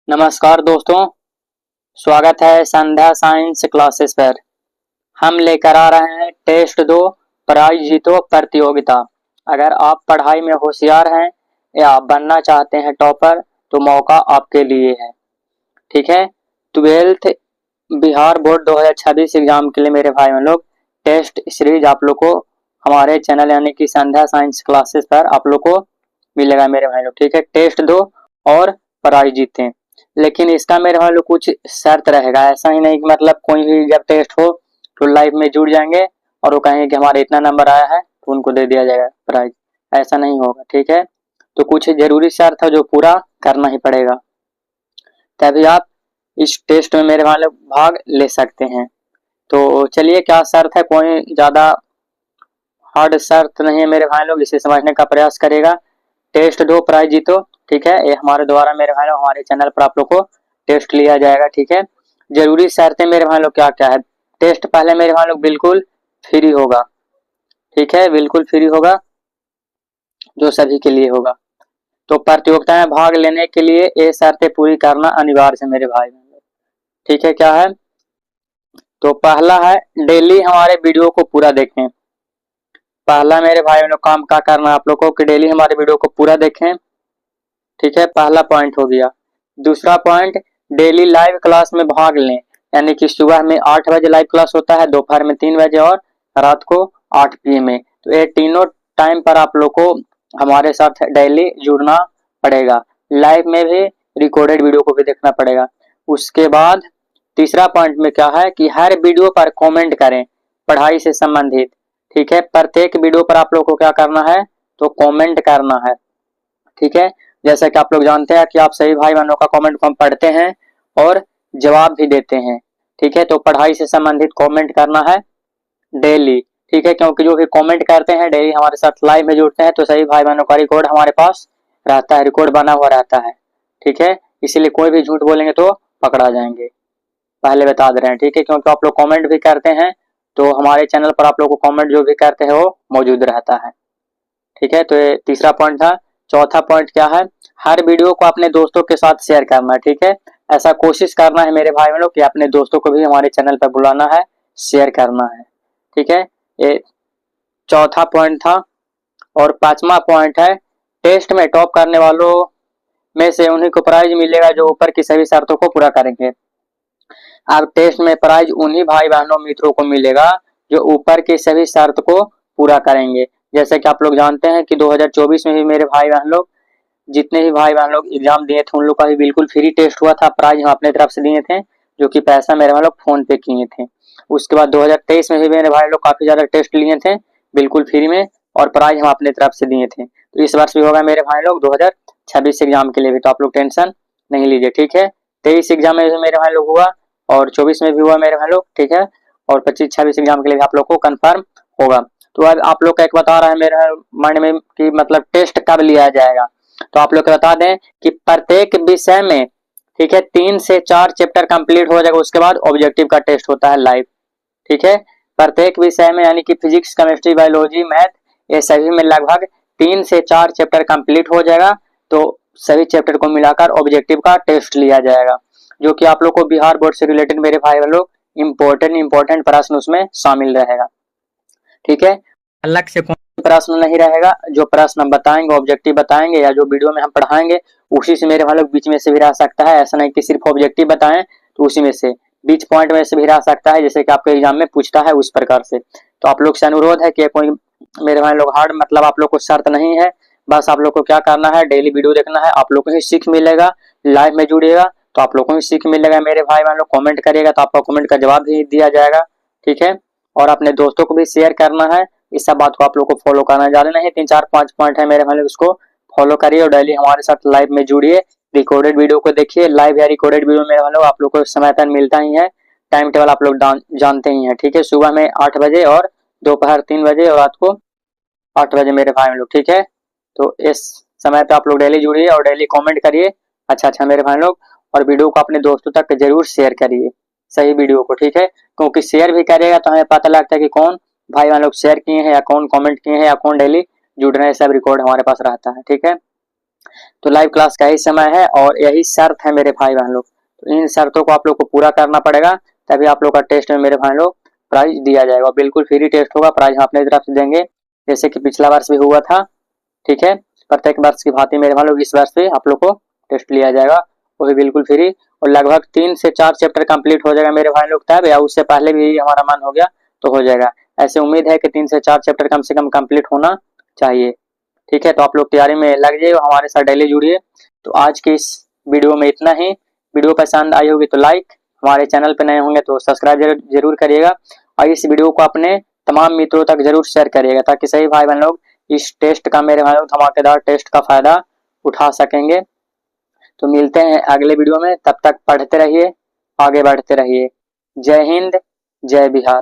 नमस्कार दोस्तों, स्वागत है संध्या साइंस क्लासेस पर। हम लेकर आ रहे हैं टेस्ट दो प्राइज जीतो प्रतियोगिता। अगर आप पढ़ाई में होशियार हैं या आप बनना चाहते हैं टॉपर तो मौका आपके लिए है। ठीक है, 12th बिहार बोर्ड 2026 एग्जाम के लिए मेरे भाई बहन लोग टेस्ट सीरीज आप लोग को हमारे चैनल यानी कि संध्या साइंस क्लासेस पर आप लोग को मिलेगा मेरे भाई लोग। ठीक है, टेस्ट दो और प्राइज जीतें। लेकिन इसका मेरे भाई लोग कुछ शर्त रहेगा। ऐसा ही नहीं कि मतलब कोई भी जब टेस्ट हो तो लाइव में जुड़ जाएंगे और वो कहेंगे कि हमारे इतना नंबर आया है तो उनको दे दिया जाएगा प्राइज। ऐसा नहीं होगा। ठीक है, तो कुछ जरूरी शर्त है जो पूरा करना ही पड़ेगा, तभी आप इस टेस्ट में मेरे भाई लोग भाग ले सकते हैं। तो चलिए, क्या शर्त है, कोई ज्यादा हार्ड शर्त नहीं है मेरे भाई लोग, इसे समझने का प्रयास करेगा। टेस्ट दो प्राइज जीतो। ठीक है, ये हमारे द्वारा मेरे भाई लोग हमारे चैनल पर आप लोग को टेस्ट लिया जाएगा। ठीक है, जरूरी शर्तें मेरे भाई लोग क्या क्या है। टेस्ट पहले मेरे भाई लोग बिल्कुल फ्री होगा। ठीक है, बिल्कुल फ्री होगा, जो सभी के लिए होगा। तो प्रतियोगिता में भाग लेने के लिए ये शर्तें पूरी करना अनिवार्य है मेरे भाई। ठीक है, क्या है, तो पहला है डेली हमारे वीडियो को पूरा देखें। पहला मेरे भाई बहनों काम क्या करना है आप लोगों को कि डेली हमारे वीडियो को पूरा देखें। ठीक है, पहला पॉइंट हो गया। दूसरा पॉइंट, डेली लाइव क्लास में भाग लें, यानी कि सुबह में 8 बजे लाइव क्लास होता है, दोपहर में 3 बजे और रात को 8 PM में। तो ये तीनों टाइम पर आप लोग को हमारे साथ डेली जुड़ना पड़ेगा। लाइव में भी, रिकॉर्डेड वीडियो को भी देखना पड़ेगा। उसके बाद तीसरा पॉइंट में क्या है कि हर वीडियो पर कमेंट करें पढ़ाई से संबंधित। ठीक है, प्रत्येक वीडियो पर आप लोग को क्या करना है, तो कमेंट करना है। ठीक है, जैसा कि आप लोग जानते हैं कि आप सभी भाई बहनों का कमेंट को हम पढ़ते हैं और जवाब भी देते हैं। ठीक है, तो पढ़ाई से संबंधित कमेंट करना है डेली। ठीक है, क्योंकि जो भी कमेंट करते हैं डेली हमारे साथ लाइव में जुड़ते हैं तो सभी भाई बहनों का रिकॉर्ड हमारे पास रहता है, रिकॉर्ड बना हुआ रहता है। ठीक है, इसीलिए कोई भी झूठ बोलेंगे तो पकड़ा जाएंगे, पहले बता दे रहे हैं। ठीक है, क्योंकि आप लोग कमेंट भी करते हैं तो हमारे चैनल पर आप लोग को कमेंट जो भी करते हैं वो मौजूद रहता है। ठीक है, तो ये तीसरा पॉइंट था। चौथा पॉइंट क्या है, हर वीडियो को अपने दोस्तों के साथ शेयर करना है। ठीक है, ऐसा कोशिश करना है मेरे भाई बहनों कि अपने दोस्तों को भी हमारे चैनल पर बुलाना है, शेयर करना है। ठीक है, ये चौथा पॉइंट था। और पांचवा पॉइंट है, टेस्ट में टॉप करने वालों में से उन्हीं को प्राइज मिलेगा जो ऊपर की सभी शर्तों को पूरा करेंगे। अब टेस्ट में प्राइज उन्हीं भाई बहनों मित्रों को मिलेगा जो ऊपर की सभी शर्त को पूरा करेंगे। जैसे कि आप लोग जानते हैं कि 2024 में भी मेरे भाई बहन लोग, जितने भी भाई बहन लोग एग्जाम दिए थे उन लोग का भी बिल्कुल फ्री टेस्ट हुआ था। प्राइज हम अपने तरफ से दिए थे, जो कि पैसा मेरे भाई लोग फोन पे किए थे। उसके बाद 2023 में भी मेरे भाई लोग काफी ज्यादा टेस्ट लिए थे बिल्कुल फ्री में, और प्राइज हम अपने तरफ से दिए थे। तो इस वर्ष भी होगा मेरे भाई लोग 2026 एग्जाम के लिए भी, तो आप लोग टेंशन नहीं लीजिए। ठीक है, 23 एग्जाम में भी मेरे भाई लोग हुआ और 24 में भी हुआ मेरे भाई लोग। ठीक है, और 25-26 एग्जाम के लिए भी आप लोग को कंफर्म होगा। तो अब आप लोग का एक बता रहा है मेरे माइंड में कि मतलब टेस्ट कब लिया जाएगा। तो आप लोग को बता दें कि प्रत्येक विषय में, ठीक है, 3 से 4 चैप्टर कंप्लीट हो जाएगा, उसके बाद ऑब्जेक्टिव का टेस्ट होता है लाइव। ठीक है, प्रत्येक विषय में यानी कि फिजिक्स, केमिस्ट्री, बायोलॉजी, मैथ, ये सभी में लगभग 3 से 4 चैप्टर कंप्लीट हो जाएगा। तो सभी चैप्टर को मिलाकर ऑब्जेक्टिव का टेस्ट लिया जाएगा, जो कि आप लोग को बिहार बोर्ड से रिलेटेड मेरे भाई लोग इंपॉर्टेंट प्रश्न उसमें शामिल रहेगा। ठीक है, अलग से कोई प्रश्न नहीं रहेगा। जो प्रश्न हम बताएंगे, ऑब्जेक्टिव बताएंगे या जो वीडियो में हम पढ़ाएंगे उसी से मेरे भाई लोग बीच में से भी रह सकता है। ऐसा नहीं कि सिर्फ ऑब्जेक्टिव बताएं तो उसी में से बीच पॉइंट में से भी रह सकता है, जैसे कि आपके एग्जाम में पूछता है उस प्रकार से। तो आप लोग से अनुरोध है कि कोई मेरे भाई लोग हार्ड मतलब आप लोग को शर्त नहीं है। बस आप लोग को क्या करना है, डेली वीडियो देखना है, आप लोग को ही सीख मिलेगा। लाइव में जुड़िएगा तो आप लोग को ही सीख मिलेगा मेरे भाई बहन लोग। कमेंट करिएगा तो आपका कमेंट का जवाब भी दिया जाएगा। ठीक है, और अपने दोस्तों को भी शेयर करना है। इस सब बात को आप लोग को फॉलो करना है, ज्यादा नहीं, 3-4-5 पॉइंट है मेरे भाई लोग, इसको फॉलो करिए और डेली हमारे साथ लाइव में जुड़िए। रिकॉर्डेड वीडियो को देखिए। लाइव या रिकॉर्डेड वीडियो मेरे भाई लोग आप लोग को समय पर मिलता ही है। टाइम टेबल आप लोग जानते ही हैं। ठीक है, सुबह में 8 बजे और दोपहर 3 बजे और रात को 8 बजे मेरे भाई लोग। ठीक है, तो इस समय पे आप लोग डेली जुड़िए और डेली कमेंट करिए अच्छा मेरे भाई लोग, और वीडियो को अपने दोस्तों तक जरूर शेयर करिए, सही वीडियो को। ठीक है, क्योंकि शेयर भी करिएगा तो हमें पता लगता है कि कौन भाई बहन लोग शेयर किए हैं या कौन कमेंट किए हैं या कौन डेली जुड़ रहे हैं, सब रिकॉर्ड हमारे पास रहता है। ठीक है, तो लाइव क्लास का ही समय है और यही शर्त है मेरे भाई बहन लोग। तो इन शर्तों को आप लोग को पूरा करना पड़ेगा, तभी आप लोग का टेस्ट में मेरे भाई लोग प्राइज दिया जाएगा। बिल्कुल फ्री टेस्ट होगा, प्राइज हम अपनी तरफ से देंगे जैसे कि पिछला वर्ष भी हुआ था। ठीक है, प्रत्येक वर्ष की भांति मेरे भाई लोग इस वर्ष भी आप लोग को टेस्ट लिया जाएगा, वो भी बिल्कुल फ्री। और लगभग 3 से 4 चैप्टर कंप्लीट हो जाएगा मेरे भाई लोग तब, या उससे पहले भी हमारा मन हो गया तो हो जाएगा। ऐसे उम्मीद है कि 3 से 4 चैप्टर कम से कम कंप्लीट होना चाहिए। ठीक है, तो आप लोग तैयारी में लग जाइए, हमारे साथ डेली जुड़िए। तो आज की इस वीडियो में इतना ही। वीडियो पसंद आई होगी तो लाइक, हमारे चैनल पर नए होंगे तो सब्सक्राइब जरूर करिएगा, और इस वीडियो को अपने तमाम मित्रों तक जरूर शेयर करिएगा, ताकि सभी भाई बहन लोग इस टेस्ट का, मेरे भाई लोग धमाकेदार टेस्ट का फायदा उठा सकेंगे। तो मिलते हैं अगले वीडियो में, तब तक पढ़ते रहिए, आगे बढ़ते रहिए। जय हिंद, जय बिहार।